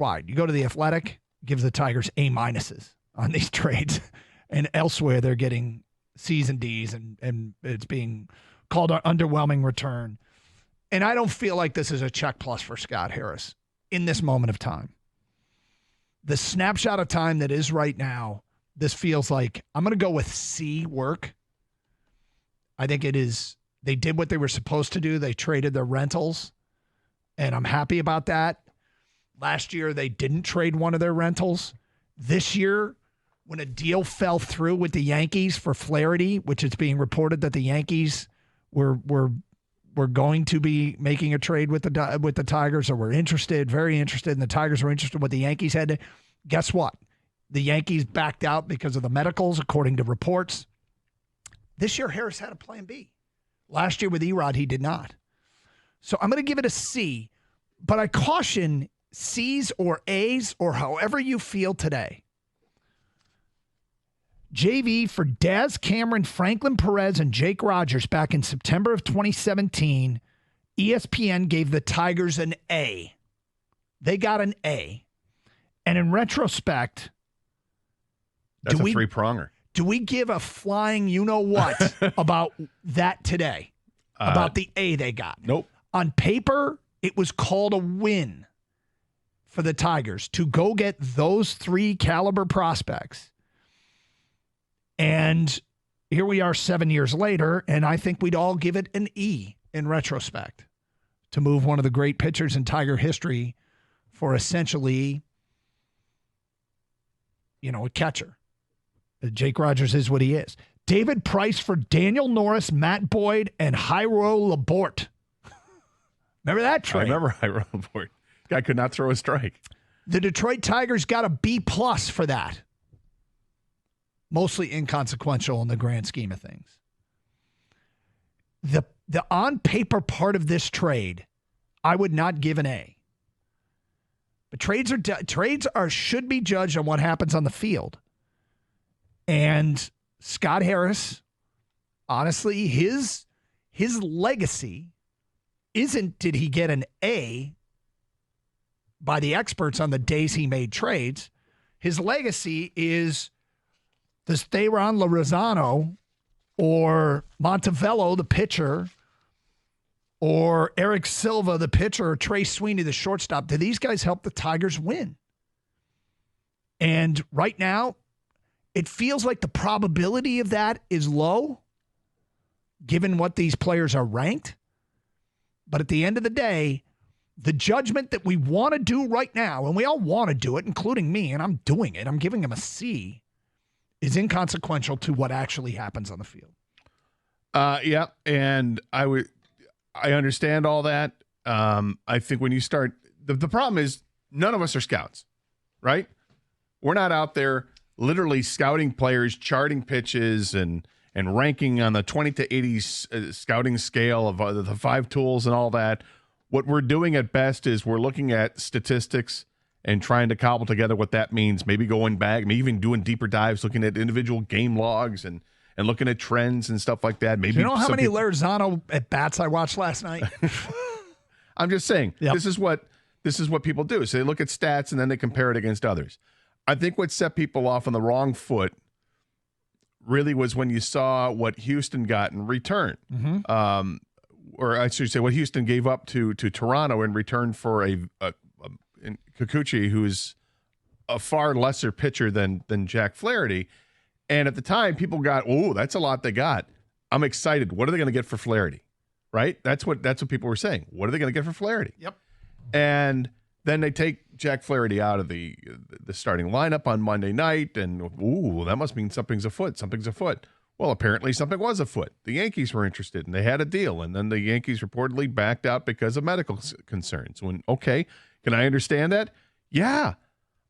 wide. You go to The Athletic, gives the Tigers A- on these trades. And elsewhere, they're getting C's and D's, and it's being called an underwhelming return. And I don't feel like this is a check plus for Scott Harris in this moment of time. The snapshot of time that is right now, this feels like I'm going to go with C work. I think it is. They did what they were supposed to do. They traded their rentals, and I'm happy about that. Last year, they didn't trade one of their rentals. This year, when a deal fell through with the Yankees for Flaherty, which is being reported that the Yankees were going to be making a trade with the Tigers, or were interested, very interested, and the Tigers were interested in what the Yankees had. Guess what? The Yankees backed out because of the medicals, according to reports. This year, Harris had a plan B. Last year with Erod, he did not. So I'm going to give it a C, but I caution C's or A's or however you feel today. JV for Daz Cameron, Franklin Perez, and Jake Rogers back in September of 2017, ESPN gave the Tigers an A. They got an A. And in retrospect, that's a three-pronger. Do we give a flying you-know-what about that today? About the A they got? Nope. On paper, it was called a win for the Tigers to go get those three caliber prospects. And here we are 7 years later, and I think we'd all give it an E in retrospect to move one of the great pitchers in Tiger history for essentially, a catcher. Jake Rogers is what he is. David Price for Daniel Norris, Matt Boyd, and Jairo Laporte. Remember that trade? I remember Jairo Laporte. Guy could not throw a strike. The Detroit Tigers got a B+ for that. Mostly inconsequential in the grand scheme of things. The on-paper part of this trade, I would not give an A. But trades should be judged on what happens on the field. And Scott Harris, honestly, his legacy isn't did he get an A by the experts on the days he made trades. His legacy is does Theron Lozano or Montevello, the pitcher, or Eric Silva, the pitcher, or Trey Sweeney, the shortstop, do these guys help the Tigers win? And right now, it feels like the probability of that is low, given what these players are ranked. But at the end of the day, the judgment that we want to do right now, and we all want to do it, including me, and I'm doing it, I'm giving him a C, is inconsequential to what actually happens on the field. Yeah, and I understand all that. I think when you start, the problem is none of us are scouts, right? We're not out there literally scouting players, charting pitches, and ranking on the 20 to 80 scouting scale of the 5 tools and all that. What we're doing at best is we're looking at statistics and trying to cobble together what that means, maybe going back, maybe even doing deeper dives, looking at individual game logs and looking at trends and stuff like that. Maybe you know how many Lozano at bats I watched last night? I'm just saying, yep. This is what people do. So they look at stats and then they compare it against others. I think what set people off on the wrong foot really was when you saw what Houston got in return. Mm-hmm. Or I should say what Houston gave up to Toronto in return for a Kikuchi, who's a far lesser pitcher than Jack Flaherty. And at the time, people got, oh, that's a lot they got. I'm excited. What are they going to get for Flaherty? Right? That's what people were saying. What are they going to get for Flaherty? Yep. And then they take Jack Flaherty out of the starting lineup on Monday night, and ooh, that must mean something's afoot. Something's afoot. Well, apparently something was afoot. The Yankees were interested, and they had a deal, and then the Yankees reportedly backed out because of medical concerns. Okay, can I understand that? Yeah,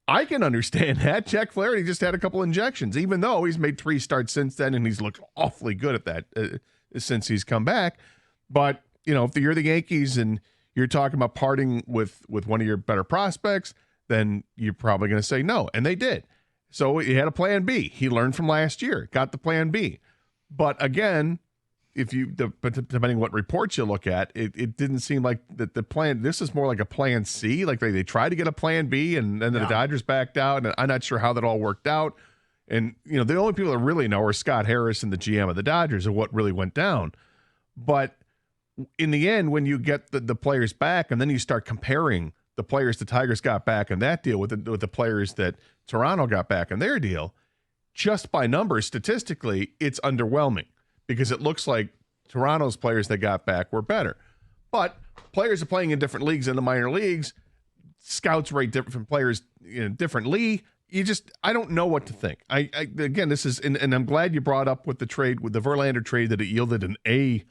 I can understand that. Jack Flaherty just had a couple injections, even though he's made 3 starts since then, and he's looked awfully good at that since he's come back. But, if you're the Yankees and you're talking about parting with one of your better prospects, then you're probably going to say no. And they did. So he had a plan B. He learned from last year, got the plan B. But again, but depending what reports you look at, it didn't seem like that the plan. This is more like a plan C. Like they tried to get a plan B, and then the Dodgers backed out, and I'm not sure how that all worked out. And the only people that really know are Scott Harris and the GM of the Dodgers of what really went down. But in the end, when you get the players back, and then you start comparing the players the Tigers got back in that deal with the players that Toronto got back in their deal, just by numbers, statistically, it's underwhelming because it looks like Toronto's players they got back were better. But players are playing in different leagues in the minor leagues. Scouts rate different players differently. I don't know what to think. Again, this is, and I'm glad you brought up with the Verlander trade that it yielded an A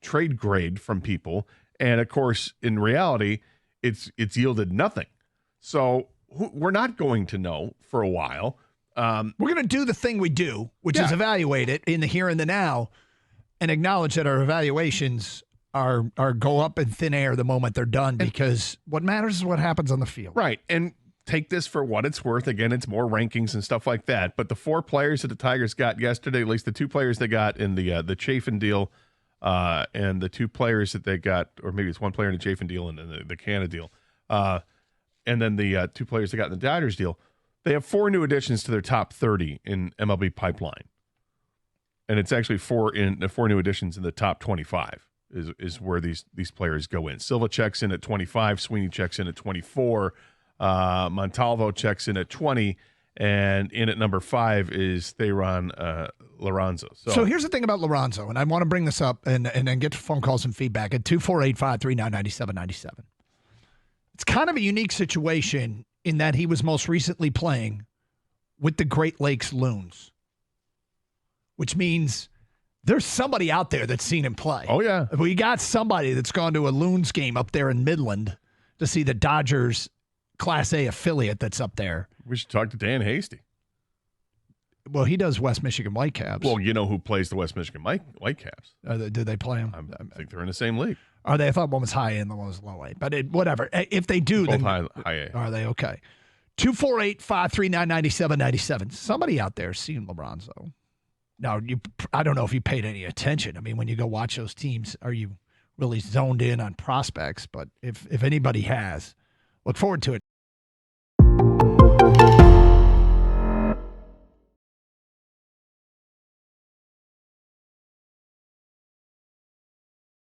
trade grade from people. And of course, in reality, it's yielded nothing. So we're not going to know for a while. We're going to do the thing we do, which is evaluate it in the here and the now and acknowledge that our evaluations are go up in thin air the moment they're done, because what matters is what happens on the field. Right. And take this for what it's worth. Again, it's more rankings and stuff like that. But the 4 players that the Tigers got yesterday, at least the 2 players they got in the Chafin deal, and the 2 players that they got, or maybe it's 1 player in the Chafin deal and the Canna deal, and then the 2 players they got in the Dodgers deal, they have 4 new additions to their top 30 in MLB pipeline. And it's actually 4 new additions in the top 25 is where these players go in. Silva checks in at 25, Sweeney checks in at 24, Montalvo checks in at 20, and in at number 5 is Thayron Lorenzo. So here's the thing about Lorenzo, and I want to bring this up and then get to phone calls and feedback at 248-539-9797. It's kind of a unique situation in that he was most recently playing with the Great Lakes Loons, which means there's somebody out there that's seen him play. Oh, yeah. We got somebody that's gone to a Loons game up there in Midland to see the Dodgers Class A affiliate that's up there. We should talk to Dan Hasty. Well, he does West Michigan Whitecaps. Well, you know who plays the West Michigan Whitecaps. Do they play him? I think they're in the same league. Are they? I thought one was high A and the one was low A. But whatever. If they do, both then high A. Are they? Okay. 248-539-9797. Somebody out there seen Lorenzo. Now, I don't know if you paid any attention. I mean, when you go watch those teams, are you really zoned in on prospects? But if anybody has, look forward to it.